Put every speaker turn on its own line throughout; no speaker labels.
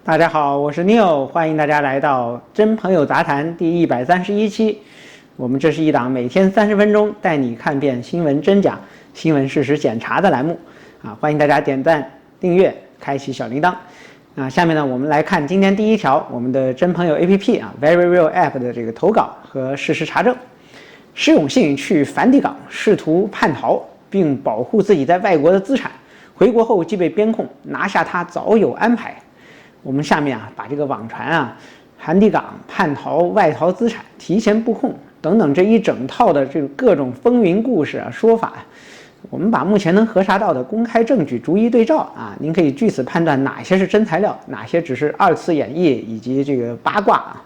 大家好，我是 Neil， 欢迎大家来到真朋友杂谈第131期。我们这是一档每天30分钟带你看遍新闻真假、新闻事实检查的栏目啊，欢迎大家点赞、订阅、开启小铃铛。下面呢，我们来看今天第一条，我们的真朋友 APP Very Real App 的这个投稿和事实查证。施永信去梵蒂冈试图叛逃，并保护自己在外国的资产，回国后即被边控，拿下他早有安排。我们下面把这个网传梵蒂冈叛逃、外逃资产、提前布控等等这一整套的这个各种风云故事说法，我们把目前能核查到的公开证据逐一对照您可以据此判断哪些是真材料，哪些只是二次演绎以及这个八卦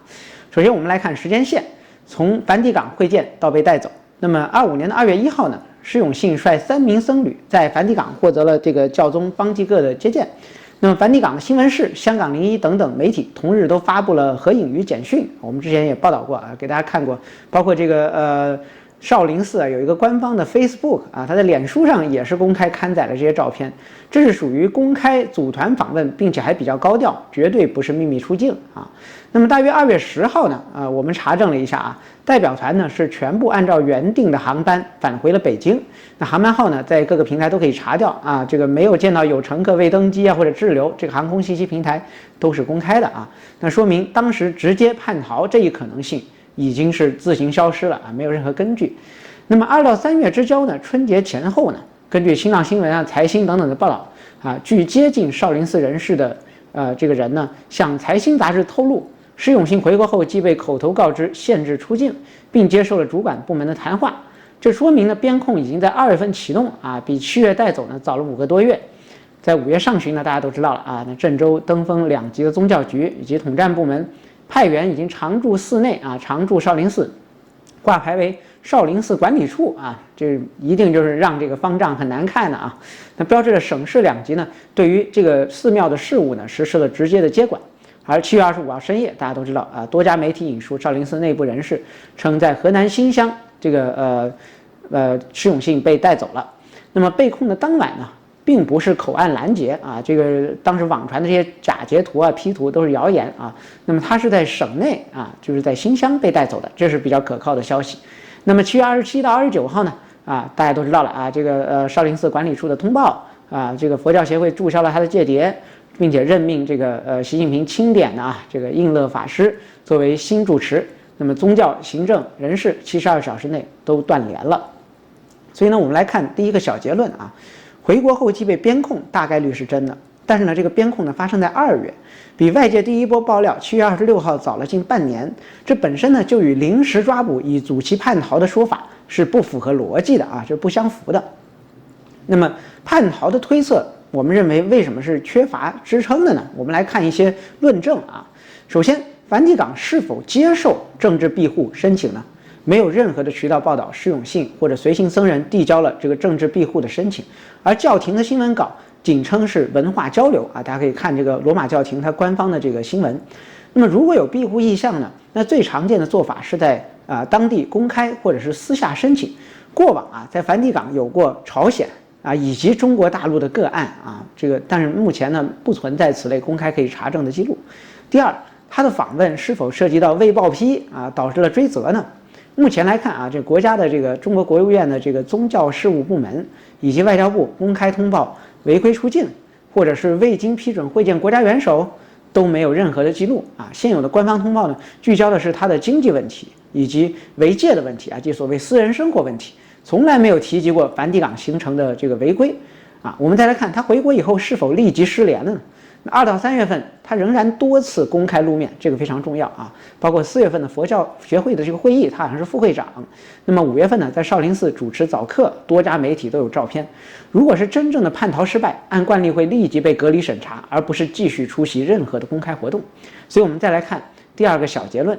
首先我们来看时间线，从梵蒂冈会见到被带走。那么25年的2月1号呢，施永信率3名僧侣在梵蒂冈获得了这个教宗方济各的接见。那么梵蒂冈的新闻室、香港01等等媒体同日都发布了合影与简讯，我们之前也报道过给大家看过，包括这个少林寺有一个官方的 Facebook 它在脸书上也是公开刊载了这些照片，这是属于公开组团访问，并且还比较高调，绝对不是秘密出境那么大约2月10号呢，我们查证了一下代表团呢是全部按照原定的航班返回了北京。那航班号呢，在各个平台都可以查掉这个没有见到有乘客未登机或者滞留，这个航空信息平台都是公开的那说明当时直接叛逃这一可能性已经是自行消失了没有任何根据。那么2到3月之交呢，春节前后呢，根据新浪新闻财新等等的报道据接近少林寺人士的这个人呢，向财新杂志透露，施永信回国后即被口头告知限制出境，并接受了主管部门的谈话。这说明呢，边控已经在2月份启动比7月带走呢早了5个多月。在5月上旬呢，大家都知道了那郑州登封2级的宗教局以及统战部门派员已经常驻寺内常驻少林寺，挂牌为少林寺管理处这一定就是让这个方丈很难看的那标志着省市2级呢对于这个寺庙的事务呢实施了直接的接管。而7月25号深夜，大家都知道多家媒体引述少林寺内部人士称，在河南新乡这个施永信被带走了。那么被控的当晚呢，并不是口岸拦截这个当时网传的这些假截图P图都是谣言那么他是在省内就是在新乡被带走的，这是比较可靠的消息。那么7月27到29号呢大家都知道了这个少林寺管理处的通报这个佛教协会注销了他的戒牒，并且任命这个习近平钦点的这个印乐法师作为新主持。那么宗教、行政、人事72小时内都断联了。所以呢，我们来看第一个小结论回国后即被边控大概率是真的，但是呢，这个边控呢发生在2月，比外界第一波爆料7月26号早了近半年，这本身呢就与临时抓捕以阻其叛逃的说法是不符合逻辑的这不相符的。那么叛逃的推测，我们认为为什么是缺乏支撑的呢？我们来看一些论证首先，梵蒂冈是否接受政治庇护申请呢？没有任何的渠道报道施永信或者随行僧人递交了这个政治庇护的申请，而教廷的新闻稿仅称是文化交流大家可以看这个罗马教廷它官方的这个新闻。那么如果有庇护意向呢，那最常见的做法是在当地公开或者是私下申请。过往在梵蒂冈有过朝鲜以及中国大陆的个案这个但是目前呢不存在此类公开可以查证的记录。第二，他的访问是否涉及到未报批导致了追责呢？目前来看这国家的这个中国国务院的这个宗教事务部门以及外交部公开通报违规出境或者是未经批准会见国家元首都没有任何的记录现有的官方通报呢聚焦的是他的经济问题以及违戒的问题即所谓私人生活问题，从来没有提及过梵蒂冈形成的这个违规我们再来看他回国以后是否立即失联了呢？2到3月份，他仍然多次公开露面，这个非常重要包括4月份的佛教学会的这个会议，他好像是副会长。那么5月份呢，在少林寺主持早课，多家媒体都有照片。如果是真正的叛逃失败，按惯例会立即被隔离审查，而不是继续出席任何的公开活动。所以我们再来看第二个小结论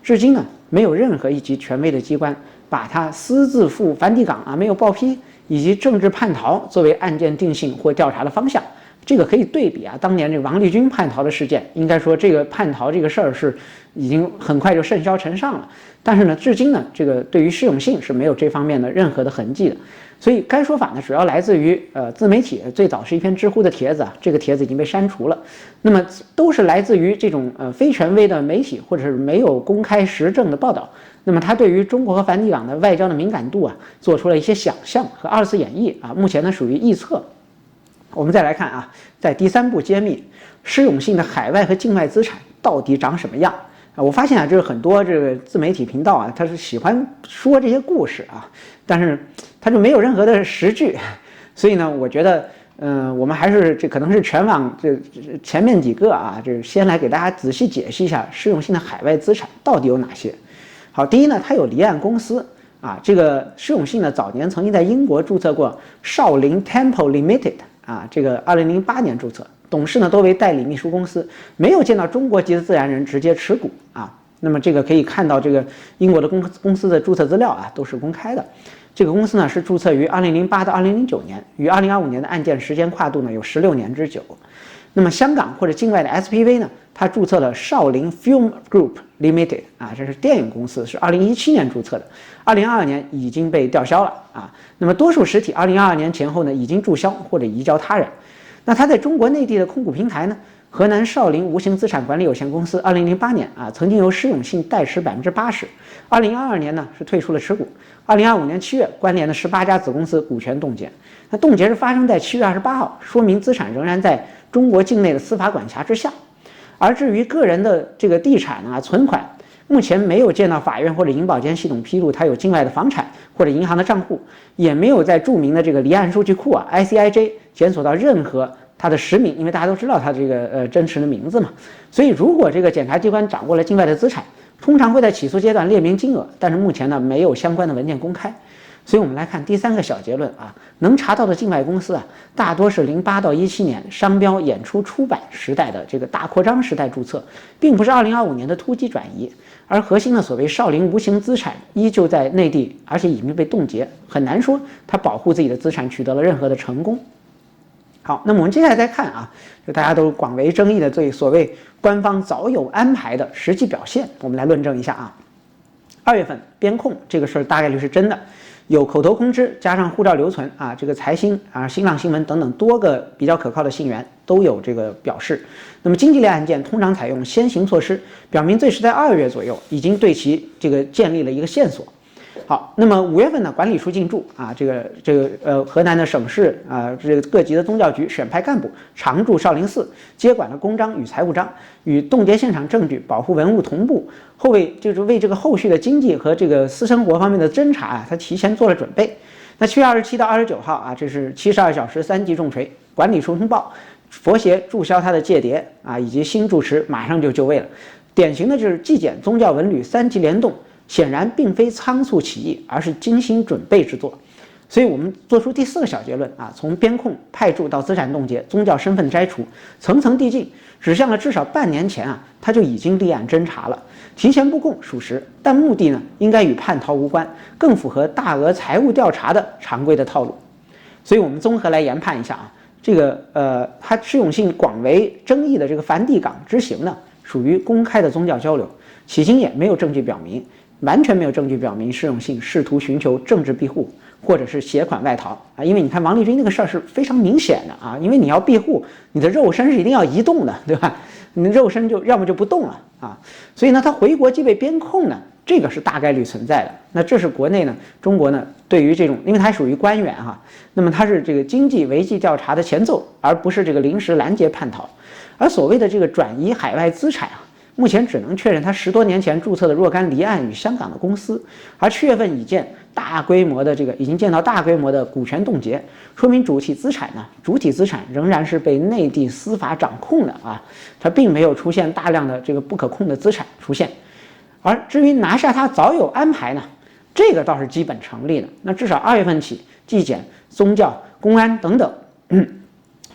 至今呢，没有任何一级权威的机关把他私自赴梵蒂冈没有报批以及政治叛逃作为案件定性或调查的方向。这个可以对比啊，当年这个王立军叛逃的事件，应该说这个叛逃这个事儿是已经很快就甚嚣尘上了。但是呢，至今呢，这个对于施永信是没有这方面的任何的痕迹的。所以该说法呢，主要来自于自媒体，最早是一篇知乎的帖子啊，这个帖子已经被删除了。那么都是来自于这种非权威的媒体或者是没有公开实证的报道。那么他对于中国和梵蒂冈的外交的敏感度啊，做出了一些想象和二次演绎啊，目前呢属于臆测。我们再来看啊，在第3步揭秘施永信的海外和境外资产到底长什么样啊？我发现啊，就是很多这个自媒体频道啊，他是喜欢说这些故事啊，但是他就没有任何的实据，所以呢，我觉得，我们还是这可能是全网这前面几个啊，这先来给大家仔细解析一下施永信的海外资产到底有哪些。好，第一呢，他有离岸公司。啊，这个施永信呢，早年曾经在英国注册过少林 Temple Limited 啊，这个2008年注册，董事呢多为代理秘书公司，没有见到中国籍的自然人直接持股啊。那么这个可以看到，这个英国的公司的注册资料啊都是公开的。这个公司呢是注册于2008到2009年，与2025年的案件时间跨度呢有16年之久。那么香港或者境外的 SPV 呢，它注册了少林 Film Group Limited 啊，这是电影公司，是2017年注册的，2022年已经被吊销了啊。那么多数实体2022年前后呢已经注销或者移交他人。那它在中国内地的控股平台呢，河南少林无形资产管理有限公司2008年啊曾经由施永信代持80%，2022年呢是退出了持股，2025年7月关联的18家子公司股权冻结。那冻结是发生在7月28号，说明资产仍然在中国境内的司法管辖之下。而至于个人的这个地产啊、存款，目前没有见到法院或者银保监系统披露他有境外的房产或者银行的账户，也没有在著名的这个离岸数据库啊 ICIJ 检索到任何他的实名，因为大家都知道他这个真实的名字嘛。所以如果这个检察机关掌握了境外的资产，通常会在起诉阶段列明金额，但是目前呢没有相关的文件公开。所以我们来看第3个小结论啊，能查到的境外公司啊，大多是08到17年商标演出出版时代的这个大扩张时代注册，并不是2025年的突击转移。而核心的所谓少林无形资产依旧在内地，而且已经被冻结，很难说他保护自己的资产取得了任何的成功。好，那么我们接下来再看啊，就大家都广为争议的这所谓官方早有安排的实际表现，我们来论证一下啊。2月份边控这个事儿大概率是真的。有口头通知加上护照留存啊，这个财新啊、新浪新闻等等多个比较可靠的信源都有这个表示。那么经济类案件通常采用先行措施，表明最迟在2月左右已经对其这个建立了一个线索。好，那么5月份呢，管理处进驻啊，河南的省市啊，这个各级的宗教局选派干部常驻少林寺，接管了公章与财务章，与冻结现场证据、保护文物同步，就是为这个后续的经济和这个私生活方面的侦查啊，他提前做了准备。那7月27到29号啊，这是72小时3级重锤，管理处通报佛协注销他的戒牒啊，以及新住持马上就就位了。典型的就是纪检、宗教、文旅3级联动。显然并非仓促起意，而是精心准备之作。所以我们做出第4个小结论啊，从边控、派驻到资产冻结、宗教身份摘除，层层递进，指向了至少半年前啊，他就已经立案侦查了，提前布控属实，但目的呢，应该与叛逃无关，更符合大额财务调查的常规的套路。所以我们综合来研判一下啊，这个他施永信广为争议的这个梵蒂冈之行呢，属于公开的宗教交流，迄今也没有证据表明。完全没有证据表明施永信试图寻求政治庇护，或者是携款外逃啊！因为你看王立军那个事儿是非常明显的啊，因为你要庇护，你的肉身是一定要移动的，对吧？你的肉身就要么就不动了啊，所以呢，他回国即被边控呢，这个是大概率存在的。那这是国内呢，中国呢对于这种，因为他属于官员哈，那么他是这个经济违纪调查的前奏，而不是这个临时拦截叛逃。而所谓的这个转移海外资产啊。目前只能确认他10多年前注册的若干离岸与香港的公司，而7月份已见已经见到大规模的股权冻结，说明主体资产仍然是被内地司法掌控的啊，它并没有出现大量的这个不可控的资产出现。而至于拿下他早有安排呢，这个倒是基本成立的。那至少2月份起，纪检、宗教、公安等等，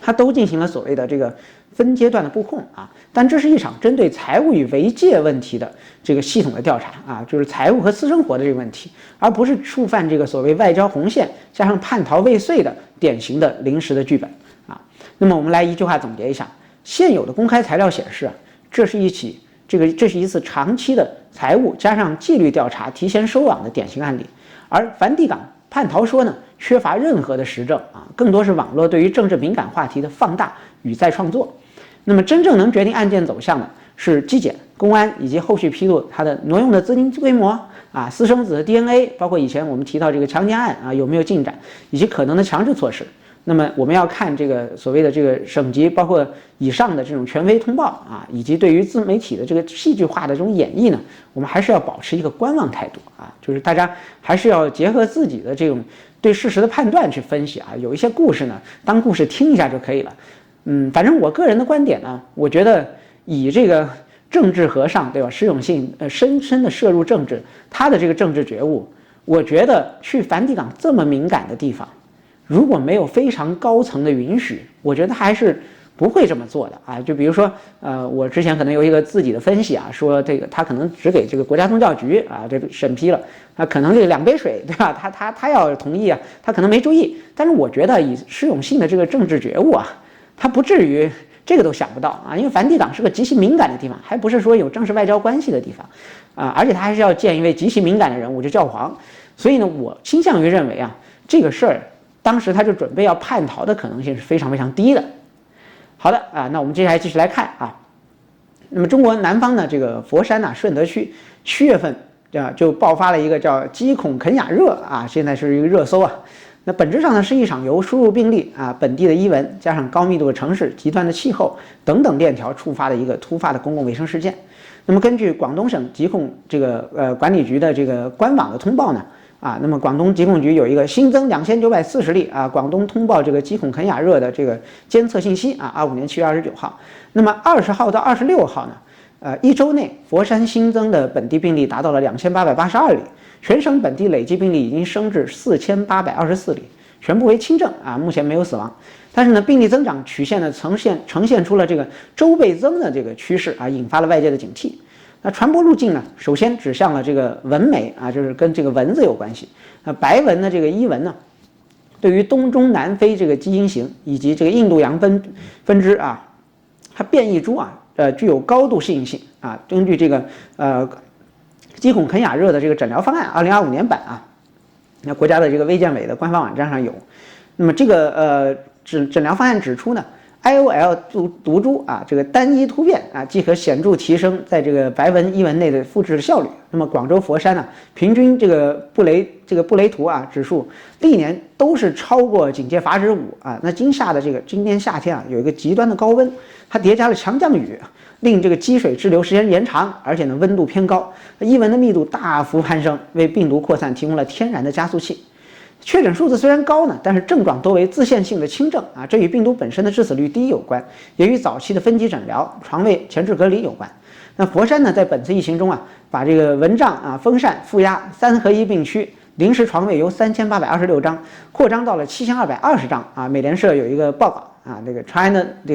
他都进行了所谓的这个分阶段的布控啊，但这是一场针对财务与违戒问题的这个系统的调查啊，就是财务和私生活的这个问题，而不是触犯这个所谓外交红线加上叛逃未遂的典型的临时的剧本啊。那么我们来一句话总结一下：现有的公开材料显示，这是一次长期的财务加上纪律调查提前收网的典型案例。而梵蒂冈叛逃说呢，缺乏任何的实证啊，更多是网络对于政治敏感话题的放大与再创作。那么真正能决定案件走向的是纪检、公安以及后续披露它的挪用的资金规模啊、私生子的 DNA， 包括以前我们提到这个强奸案啊有没有进展，以及可能的强制措施。那么我们要看这个所谓的这个省级包括以上的这种权威通报啊，以及对于自媒体的这个戏剧化的这种演绎呢，我们还是要保持一个观望态度啊，就是大家还是要结合自己的这种对事实的判断去分析啊。有一些故事呢，当故事听一下就可以了。反正我个人的观点呢，我觉得以这个政治和尚对吧，施永信深深的涉入政治，他的这个政治觉悟，我觉得去梵蒂冈这么敏感的地方，如果没有非常高层的允许，我觉得还是不会这么做的啊。就比如说，我之前可能有一个自己的分析啊，说这个他可能只给这个国家宗教局啊这个审批了，可能这2杯水对吧？他要同意啊，他可能没注意。但是我觉得以施永信的这个政治觉悟啊，他不至于这个都想不到啊，因为梵蒂冈是个极其敏感的地方，还不是说有正式外交关系的地方啊，而且他还是要见一位极其敏感的人物，就教皇。所以呢，我倾向于认为啊，这个事儿。当时他就准备要叛逃的可能性是非常非常低的。好的啊，那我们接下来继续来看啊。那么中国南方的这个佛山顺德区7月份就爆发了一个叫鸡孔肯雅热啊，现在是一个热搜啊。那本质上呢是一场由输入病例啊、本地的医文加上高密度的城市、极端的气候等等链条触发的一个突发的公共卫生事件。那么根据广东省疾控这个管理局的这个官网的通报呢。那么广东疾控局有一个新增2940例啊，广东通报这个鸡孔肯雅热的这个监测信息啊，25年7月29号。那么20号到26号呢，一周内佛山新增的本地病例达到了2882例，全省本地累计病例已经升至4824例，全部为轻症啊，目前没有死亡。但是呢，病例增长曲线呢呈现出了这个周倍增的这个趋势啊，引发了外界的警惕。那传播路径呢，首先指向了这个蚊媒啊，就是跟这个蚊子有关系。白蚊的这个伊蚊呢，对于东中南非这个基因型以及这个印度洋分支啊，它变异株啊，具有高度适应性啊。根据这个鸡孔肯雅热的这个诊疗方案，2025年版啊，那国家的这个卫健委的官方网站上有。那么这个诊疗方案指出呢。IOL 毒株啊，这个单一突变啊，即可显著提升在这个白蚊伊蚊内的复制的效率。那么广州佛山呢，平均这个布雷图啊指数历年都是超过警戒阀值5啊。那今年夏天啊，有一个极端的高温，它叠加了强降雨，令这个积水滞留时间延长，而且呢温度偏高，伊蚊的密度大幅攀升，为病毒扩散提供了天然的加速器。确诊数字虽然高呢，但是症状多为自限性的轻症啊，这与病毒本身的致死率低有关，也与早期的分级诊疗、床位前置隔离有关。那佛山呢，在本次疫情中啊，把这个蚊帐啊、风扇、负压3合1病区，临时床位由3826张扩张到了7220张啊。美联社有一个报告啊，这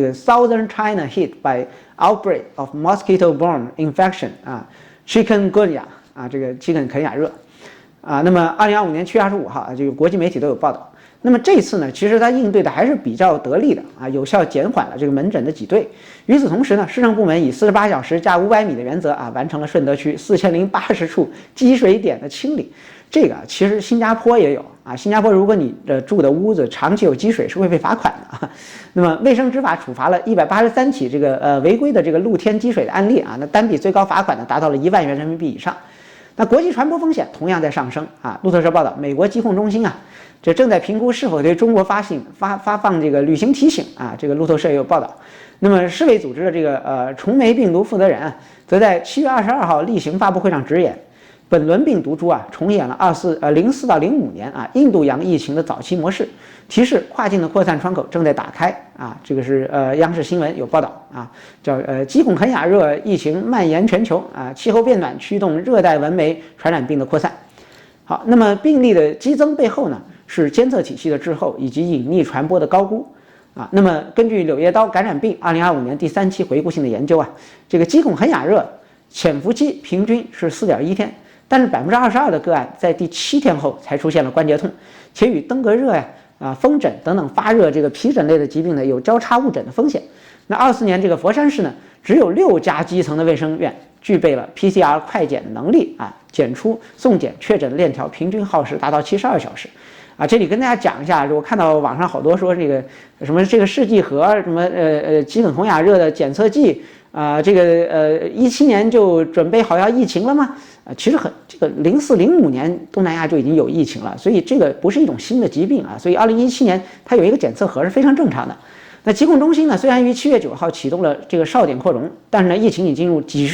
个 Southern China hit by outbreak of mosquito-borne infection 啊 ，chikungunya 啊，这个鸡孔肯雅热。那么2025年7月25号啊，这个国际媒体都有报道。那么这次呢，其实它应对的还是比较得力的啊，有效减缓了这个门诊的挤兑。与此同时呢，市政部门以48小时加500米的原则啊，完成了顺德区4080处积水点的清理。这个其实新加坡也有啊，新加坡如果你住的屋子长期有积水是会被罚款的啊。那么卫生执法处罚了183起这个违规的这个露天积水的案例啊，那单笔最高罚款呢达到了1万元人民币以上。那国际传播风险同样在上升啊。路透社报道，美国疾控中心啊，这正在评估是否对中国发放这个旅行提醒啊。这个路透社也有报道。那么世卫组织的这个虫媒病毒负责人啊，则在7月22号例行发布会上直言，本轮病毒株啊重演了04到05年啊印度洋疫情的早期模式，提示跨境的扩散窗口正在打开啊。这个是央视新闻有报道啊，叫鸡孔肯雅热疫情蔓延全球啊，气候变暖驱动热带蚊媒传染病的扩散。好，那么病例的激增背后呢，是监测体系的滞后以及隐匿传播的高估。那么根据《柳叶刀感染病2025年第3期回顾性的研究啊，这个鸡孔肯雅热潜伏期平均是4.1天，但是22%的个案在第7天后才出现了关节痛，且与登革热风疹等等发热这个皮疹类的疾病呢有交叉误诊的风险。那24年这个佛山市呢，只有6家基层的卫生院具备了 PCR 快检能力送检确诊链条平均耗时达到72小时。这里跟大家讲一下，我看到网上好多说这个什么这个试剂盒什么基本红亚热的检测剂17年就准备好要疫情了吗？其实这个04、05年东南亚就已经有疫情了，所以这个不是一种新的疾病所以2017年它有一个检测盒是非常正常的。那疾控中心呢，虽然于7月9号启动了这个哨点扩容，但是呢，疫情已进入进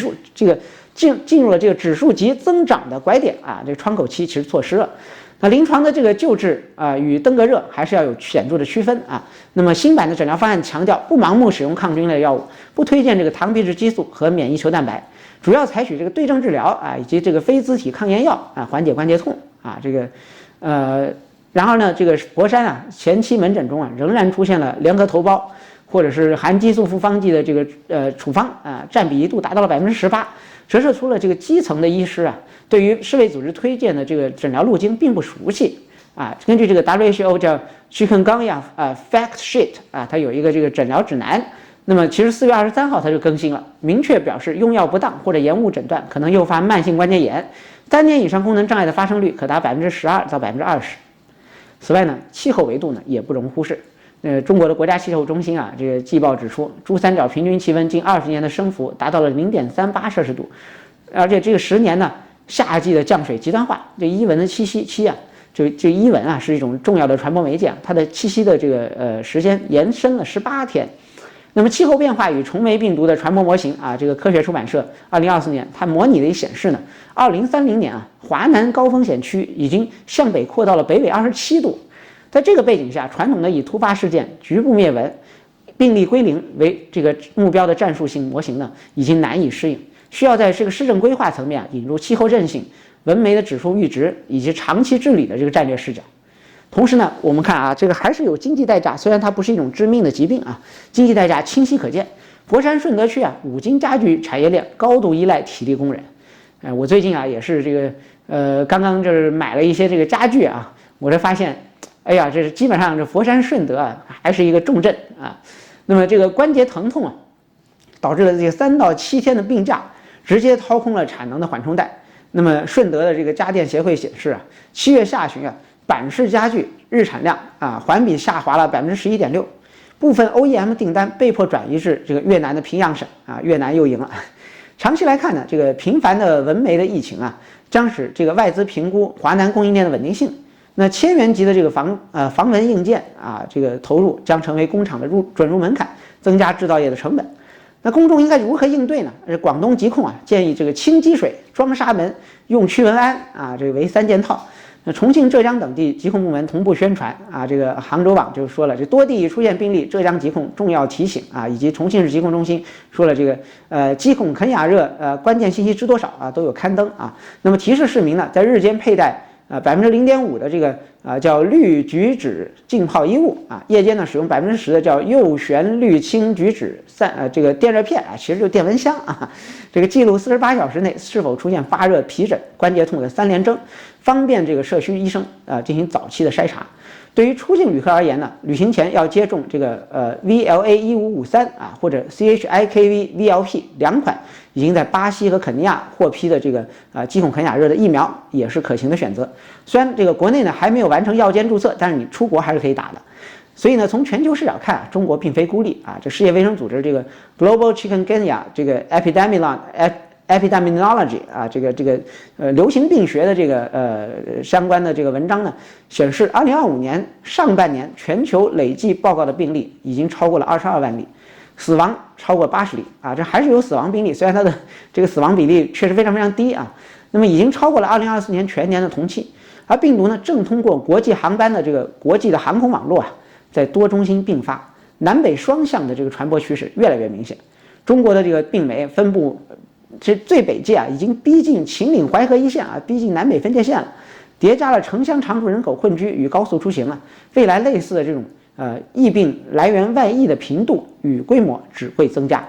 入了这个指数级增长的拐点这个窗口期其实错失了。那临床的这个救治与登革热还是要有显著的区分那么新版的诊疗方案强调不盲目使用抗菌类药物，不推荐这个糖皮质激素和免疫球蛋白，主要采取这个对症治疗以及这个非甾体抗炎药缓解关节痛然而呢，这个佛山前期门诊中仍然出现了联合头孢或者是含激素复方剂的这个处方占比一度达到了18%，折射出了这个基层的医师对于世卫组织推荐的这个诊疗路径并不熟悉根据这个 WHO 叫 Chikungunya Fact Sheet 它有一个这个诊疗指南。那么其实4月23号它就更新了，明确表示用药不当或者延误诊断可能诱发慢性关节炎，3年以上功能障碍的发生率可达12%到20%。此外呢，气候维度呢也不容忽视。中国的国家气候中心这个季报指出，珠三角平均气温近20年的升幅达到了0.38摄氏度，而且这个10年呢，夏季的降水极端化。这伊蚊的栖息期这伊蚊是一种重要的传播媒介它的栖息的这个时间延伸了18天。那么气候变化与虫媒病毒的传播模型这个科学出版社2024年它模拟的显示呢，2030年华南高风险区已经向北扩到了北纬27度。在这个背景下，传统的以突发事件、局部灭蚊、病例归零为这个目标的战术性模型呢，已经难以适应，需要在这个施政规划层面引入气候韧性、蚊媒的指数阈值以及长期治理的这个战略视角。同时呢，我们看这个还是有经济代价，虽然它不是一种致命的疾病经济代价清晰可见。佛山顺德区五金家具产业链高度依赖体力工人。我最近也是这个刚就是买了一些这个家具我这发现，哎呀，这是基本上这佛山顺德还是一个重镇那么这个关节疼痛导致了这个3到7天的病假，直接掏空了产能的缓冲带。那么顺德的这个家电协会显示7月下旬板式家具日产量环比下滑了11.6%，部分 OEM 订单被迫转移至这个越南的平阳省越南又赢了。长期来看呢，这个频繁的蚊媒的疫情将使这个外资评估华南供应链的稳定性。那千元级的这个防蚊硬件这个投入将成为工厂的准入门槛，增加制造业的成本。那公众应该如何应对呢？广东疾控建议这个清积水、装纱门、用驱蚊胺这个为3件套。那重庆、浙江等地疾控部门同步宣传这个杭州网就说了，这多地已出现病例，浙江疾控重要提醒以及重庆市疾控中心说了，这个疾控肯亚热关键信息知多少都有刊登那么提示市民呢，在日间佩戴0.5%的这个叫氯菊酯浸泡衣物夜间呢使用10%的叫右旋氯氢菊酯这个电热片其实就是电蚊香这个记录48小时内是否出现发热、皮疹、关节痛的3联征，方便这个社区医生进行早期的筛查。对于出境旅客而言呢，旅行前要接种这个VLA1553或者 CHIKV VLP 2款已经在巴西和肯尼亚获批的这个疾控肯亚热的疫苗也是可行的选择。虽然这个国内呢还没有完成药监注册，但是你出国还是可以打的。所以呢，从全球视角看中国并非孤立这世界卫生组织这个 Global Chikungunya 这个 Epidemiology 这个流行病学的这个相关的这个文章呢，显示2025年上半年全球累计报告的病例已经超过了22万例，死亡超过80例这还是有死亡病例，虽然它的这个死亡比例确实非常非常低那么已经超过了2024年全年的同期。而病毒呢正通过国际航班的这个国际的航空网络在多中心并发，南北双向的这个传播趋势越来越明显。中国的这个病媒分布这最北界已经逼近秦岭淮河一线逼近南北分界线了，叠加了城乡常住人口混居与高速出行未来类似的这种疫病来源外溢的频度与规模只会增加。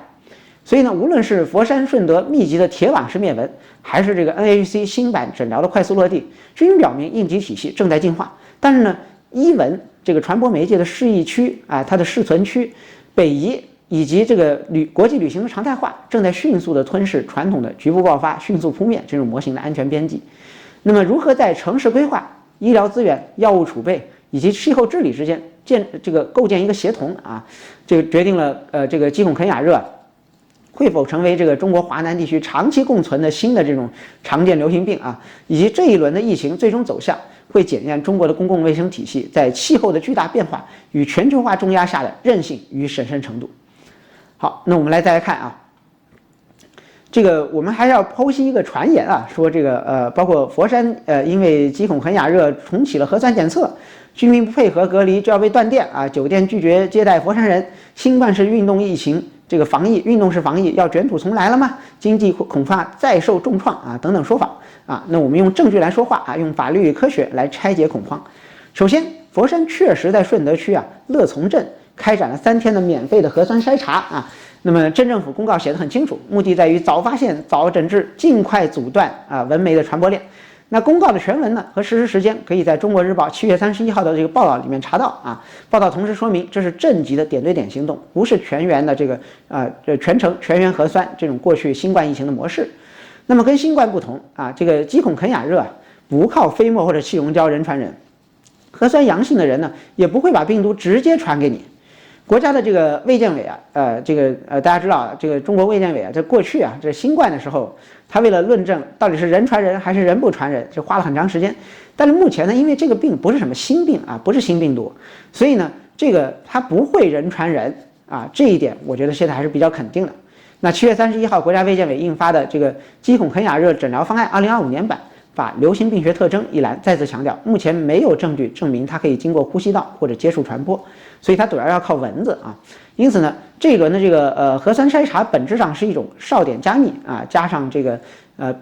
所以呢，无论是佛山顺德密集的铁网式灭蚊，还是这个 NHC 新版诊疗的快速落地，均表明应急体系正在进化。但是呢，伊蚊这个传播媒介的适宜区啊，它的适存区北移，以及这个国际旅行的常态化，正在迅速的吞噬传统的局部爆发、迅速扑灭这种模型的安全边际。那么，如何在城市规划、医疗资源、药物储备以及气候治理之间构建一个协同啊，这个决定了这个鸡孔肯雅热会否成为这个中国华南地区长期共存的新的这种常见流行病啊，以及这一轮的疫情最终走向会检验中国的公共卫生体系在气候的巨大变化与全球化重压下的韧性与审慎程度。好，那我们再来看啊。这个我们还要剖析一个传言啊，说这个包括佛山因为鸡孔肯雅热重启了核酸检测，居民不配合隔离就要被断电啊，酒店拒绝接待佛山人，新冠式运动疫情这个防疫运动式防疫要卷土重来了吗？经济恐怕再受重创啊等等说法啊。那我们用证据来说话啊，用法律与科学来拆解恐慌。首先，佛山确实在顺德区啊乐从镇开展了3天的免费的核酸筛查啊。那么镇政府公告写得很清楚，目的在于早发现、早诊治，尽快阻断蚊媒的传播链。那公告的全文呢和实施时间可以在中国日报7月31号的这个报道里面查到啊。报道同时说明，这是镇级的点对点行动，不是全员的这个全程全员核酸这种过去新冠疫情的模式。那么跟新冠不同啊，这个鸡孔肯雅热不靠飞沫或者气溶胶人传人，核酸阳性的人呢也不会把病毒直接传给你。国家的这个卫健委啊，大家知道，这个中国卫健委啊，在过去啊，这新冠的时候，他为了论证到底是人传人还是人不传人，就花了很长时间。但是目前呢，因为这个病不是什么新病啊，不是新病毒，所以呢，这个它不会人传人啊，这一点我觉得现在还是比较肯定的。那7月31号，国家卫健委印发的这个鸡孔肯雅热诊疗方案2025年版，把流行病学特征一栏再次强调，目前没有证据证明它可以经过呼吸道或者接触传播，所以它主要要靠蚊子啊。因此呢，这一轮的这个核酸筛查本质上是一种哨点加密啊，加上这个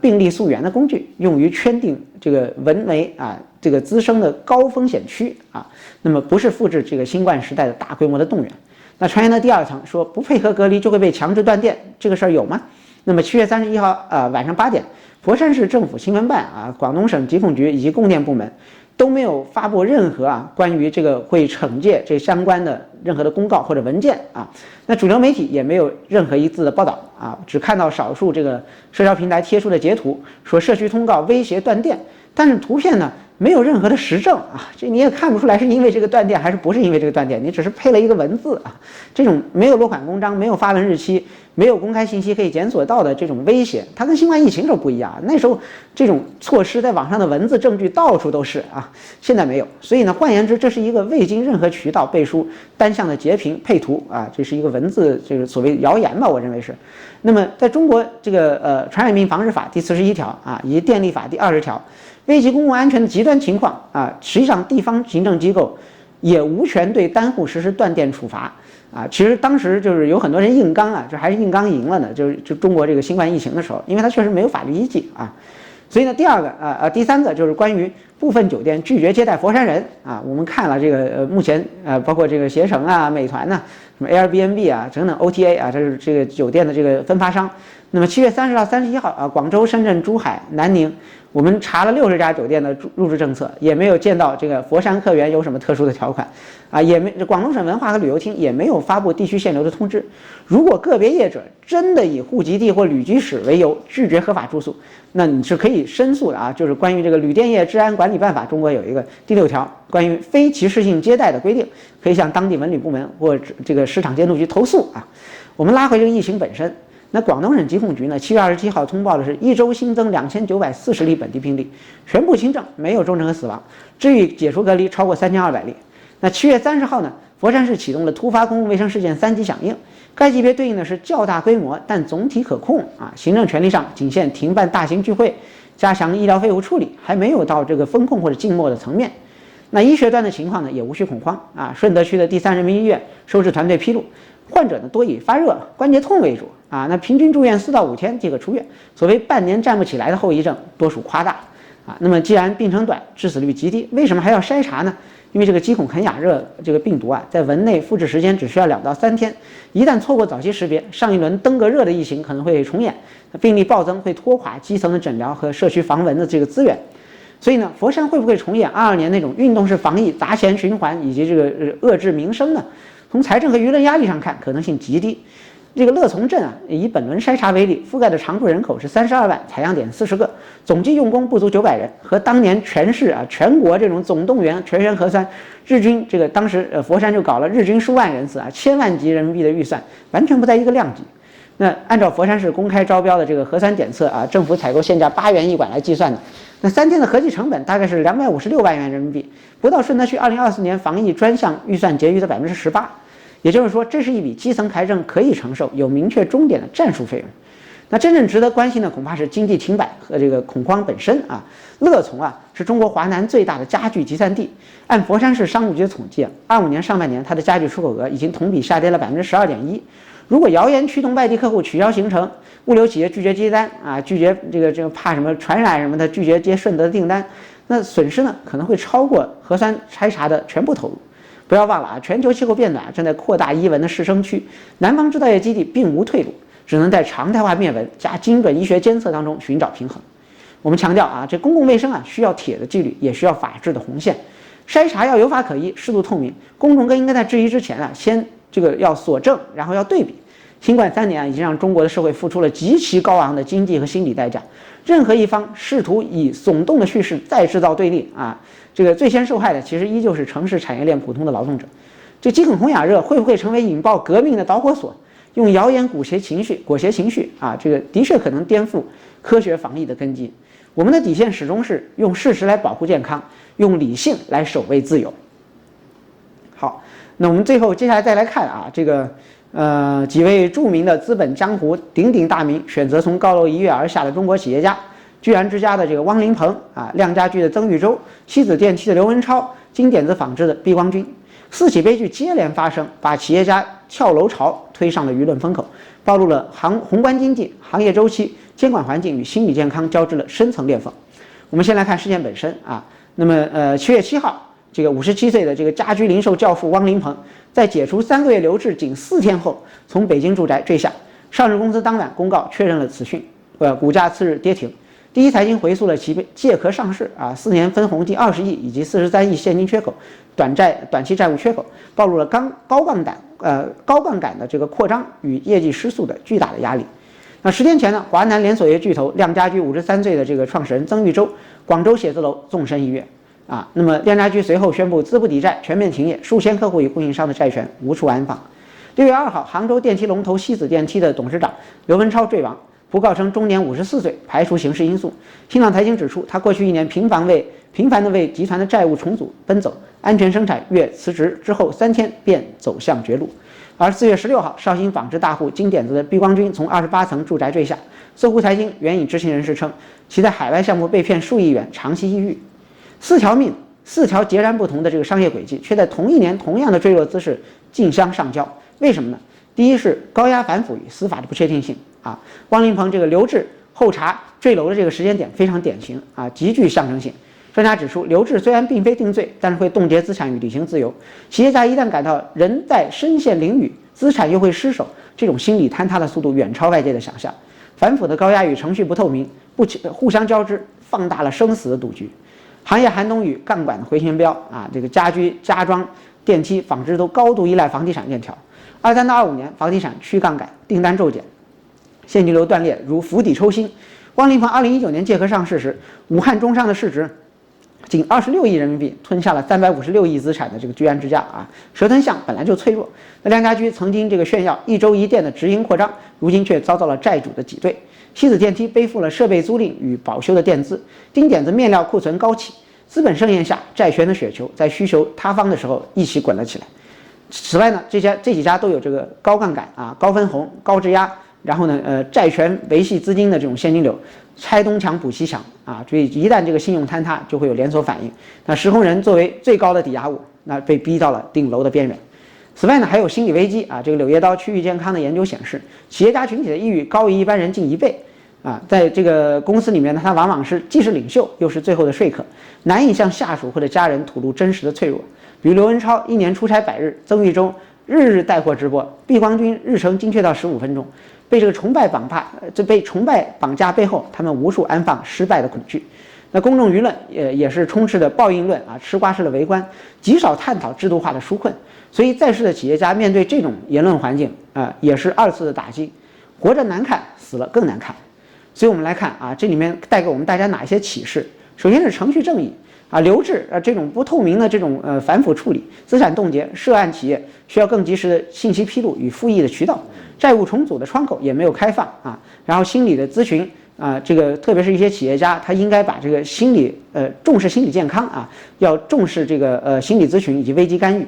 病例溯源的工具，用于圈定这个蚊媒啊这个滋生的高风险区啊。那么不是复制这个新冠时代的大规模的动员。那传言的第二层说不配合隔离就会被强制断电，这个事儿有吗？那么7月31号晚上8点。佛山市政府新闻办啊、广东省疾控局以及供电部门都没有发布任何关于这个会惩戒这相关的任何的公告或者文件啊。那主流媒体也没有任何一字的报道啊，只看到少数这个社交平台贴出的截图，说社区通告威胁断电，但是图片呢没有任何的实证啊，这你也看不出来是因为这个断电还是不是因为这个断电，你只是配了一个文字啊。这种没有落款公章、没有发文日期、没有公开信息可以检索到的这种威胁，它跟新冠疫情时候不一样。那时候这种措施在网上的文字证据到处都是啊，现在没有。所以呢，换言之，这是一个未经任何渠道背书、单向的截屏配图啊，这是一个文字这个所谓谣言吧，我认为是。那么在中国这个传染病防治法第41条啊，以及电力法第20条。危及公共安全的极端情况啊，实际上地方行政机构也无权对单户实施断电处罚啊。其实当时就是有很多人硬刚啊，这还是硬刚赢了呢。就中国这个新冠疫情的时候，因为它确实没有法律依据啊。所以呢，第三个就是关于部分酒店拒绝接待佛山人啊。我们看了这个目前包括这个携程啊、美团呐、什么 Airbnb 啊等等 OTA 啊，这是这个酒店的这个分发商。那么7月30号、31号啊，广州、深圳、珠海、南宁。我们查了60家酒店的入住政策，也没有见到这个佛山客源有什么特殊的条款，啊，也没广东省文化和旅游厅也没有发布地区限流的通知。如果个别业者真的以户籍地或旅居史为由拒绝合法住宿，那你是可以申诉的啊。就是关于这个旅店业治安管理办法，中国有一个第6条关于非歧视性接待的规定，可以向当地文旅部门或这个市场监督局投诉啊。我们拉回这个疫情本身。那广东省疾控局呢，7月27号通报的是一周新增2940例本地病例，全部轻症，没有重症和死亡。至于解除隔离超过3200例。那7月30号呢，佛山市启动了突发公共卫生事件3级响应，该级别对应的是较大规模但总体可控啊，行政权力上仅限停办大型聚会，加强医疗废物处理，还没有到这个风控或者静默的层面。那医学端的情况呢，也无需恐慌啊。顺德区的第3人民医院收治团队披露，患者呢多以发热、关节痛为主啊，那平均住院4到5天即可出院。所谓半年站不起来的后遗症，多属夸大啊。那么既然病程短，致死率极低，为什么还要筛查呢？因为这个鸡孔肯雅热这个病毒啊，在蚊内复制时间只需要2到3天，一旦错过早期识别，上一轮登革热的疫情可能会重演，病例暴增会拖垮基层的诊疗和社区防蚊的这个资源。所以呢，佛山会不会重演22年那种运动式防疫、砸钱循环以及这个遏制民生呢？从财政和舆论压力上看，可能性极低。这个乐从镇啊，以本轮筛查为例，覆盖的常住人口是32万，采样点40个，总计用工不足900人，和当年全市啊全国这种总动员全员核酸，日均这个当时佛山就搞了日均数万人次啊，1000万级人民币的预算，完全不在一个量级。那按照佛山市公开招标的这个核酸检测啊，政府采购现价8元1管来计算的，那3天的合计成本大概是256万元人民币，不到顺德区2024年防疫专项预算结余的18%。也就是说，这是一笔基层财政可以承受、有明确终点的战术费用。那真正值得关心的，恐怕是经济停摆和这个恐慌本身啊。乐从啊，是中国华南最大的家具集散地。按佛山市商务局的统计，25年上半年它的家具出口额已经同比下跌了12.1%。如果谣言驱动外地客户取消行程，物流企业拒绝接单啊，拒绝这个怕什么传染什么的，拒绝接顺德的订单，那损失呢可能会超过核酸筛查的全部投入。不要忘了啊，全球气候变暖正在扩大伊蚊的适生区，南方制造业基地并无退路，只能在常态化灭蚊加精准医学监测当中寻找平衡。我们强调啊，这公共卫生啊需要铁的纪律，也需要法治的红线。筛查要有法可依，适度透明，公众更应该在质疑之前啊，先这个要索证，然后要对比。新冠3年啊，已经让中国的社会付出了极其高昂的经济和心理代价。任何一方试图以耸动的叙事再制造对立啊，这个最先受害的其实依旧是城市产业链普通的劳动者。这饥渴红雅热会不会成为引爆革命的导火索？用谣言裹挟情绪啊，这个的确可能颠覆科学防疫的根基。我们的底线始终是用事实来保护健康，用理性来守卫自由。好，那我们最后接下来再来看啊，这个几位著名的资本江湖鼎鼎大名选择从高楼一跃而下的中国企业家，居然之家的这个汪林鹏啊，亮家居的曾玉洲，西子电器的刘文超，金点子纺织的毕光军，4起悲剧接连发生，把企业家跳楼潮推上了舆论风口，暴露了宏观经济、行业周期、监管环境与心理健康交织了深层裂缝。我们先来看事件本身啊，那么7月7号，这个57岁的这个家居零售教父汪林鹏，在解除3个月留置仅4天后，从北京住宅坠下。上市公司当晚公告确认了此讯，股价次日跌停。第一财经回溯了其借壳上市啊4年分红近20亿以及43亿现金缺口，短期债务缺口，暴露了高杠杆的这个扩张与业绩失速的巨大的压力。那10天前呢，华南连锁业巨头亮家居53岁的这个创始人曾玉洲，广州写字楼纵身一跃啊。那么亮家居随后宣布资不抵债，全面停业，数千客户与供应商的债权无处安放。6月2号，杭州电梯龙头西子电梯的董事长刘文超坠亡，讣告称终年54岁，排除刑事因素。新浪财经指出，他过去1年频繁地为集团的债务重组奔走，安全生产月辞职之后3天便走向绝路。而4月16号，绍兴纺织大户金点子的毕光军从28层住宅坠下。搜狐财经援引知情人士称，其在海外项目被骗数亿元，长期抑郁。4条命，4条截然不同的这个商业轨迹，却在同一年同样的坠落姿势竞相上交。为什么呢？第一是高压反腐与司法的不确定性啊。汪林鹏这个留置后查坠楼的这个时间点非常典型啊，极具象征性。专家指出，留置虽然并非定罪，但是会冻结资产与履行自由。企业家一旦感到人在身陷囹圄，资产又会失守，这种心理坍塌的速度远超外界的想象。反腐的高压与程序不透明互相交织，放大了生死的赌局。行业寒冬与杠杆的回旋镖啊，这个家居、家装、电梯、纺织都高度依赖房地产链条。23到25年，房地产去杠杆，订单骤减，现金流断裂如釜底抽薪。汪林鹏2019年借壳上市时，武汉中商的市值仅26亿人民币，吞下了356亿资产的这个居安之家啊，蛇吞象本来就脆弱。那亮家居曾经这个炫耀1周1店的直营扩张，如今却遭到了债主的挤兑。西子电梯背负了设备租赁与保修的垫资，丁点子面料库存高企，资本盛宴下，债权的雪球在需求塌方的时候一起滚了起来。此外呢，这几家都有这个高杠杆啊、高分红、高质押，然后呢，债权维系资金的这种现金流，拆东墙补西墙啊，所以一旦这个信用坍塌，就会有连锁反应。那实控人作为最高的抵押物，那被逼到了顶楼的边缘。此外呢，还有心理危机啊。这个柳叶刀区域健康的研究显示，企业家群体的抑郁高于一般人近1倍啊。在这个公司里面呢，他往往是既是领袖，又是最后的说客，难以向下属或者家人吐露真实的脆弱。比如刘文超1年出差100日，曾玉洲日日带货直播，毕光军日程精确到15分钟。被崇拜绑架背后，他们无数安放失败的恐惧。那公众舆论也是充斥着报应论啊，吃瓜式的围观，极少探讨制度化的纾困。所以在世的企业家面对这种言论环境也是2次的打击，活着难看，死了更难看。所以我们来看啊，这里面带给我们大家哪一些启示？首先是程序正义啊，留置这种不透明的这种反腐处理、资产冻结、涉案企业需要更及时的信息披露与复议的渠道，债务重组的窗口也没有开放啊。然后心理的咨询啊，这个特别是一些企业家，他应该把这个心理重视心理健康啊，要重视这个心理咨询以及危机干预。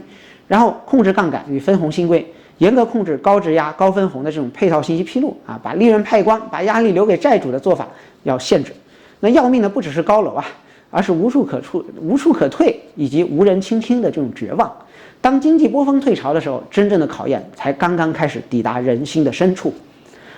然后控制杠杆与分红新规，严格控制高质押、高分红的这种配套信息披露啊，把利润派光、把压力留给债主的做法要限制。那要命的不只是高楼啊，而是无处可退以及无人倾听的这种绝望。当经济波峰退潮的时候，真正的考验才刚刚开始抵达人心的深处。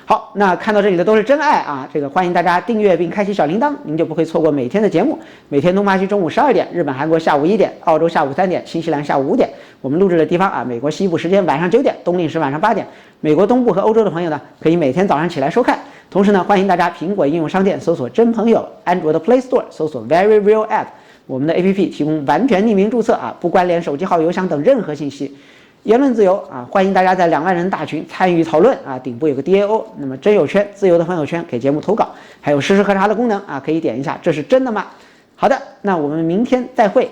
好，那看到这里的都是真爱啊！这个欢迎大家订阅并开启小铃铛，您就不会错过每天的节目。每天东八区中午12点，日本、韩国下午1点，澳洲下午3点，新西兰下午5点。我们录制的地方啊，美国西部时间晚上9点，冬令时晚上8点。美国东部和欧洲的朋友呢，可以每天早上起来收看。同时呢，欢迎大家苹果应用商店搜索真朋友，安卓的 Play Store 搜索 Very Real App， 我们的 APP 提供完全匿名注册啊，不关联手机号、邮箱等任何信息。言论自由啊，欢迎大家在2万人大群参与讨论啊，顶部有个 DAO， 那么真友圈自由的朋友圈给节目投稿，还有实时核查的功能啊，可以点一下，这是真的吗？好的，那我们明天再会。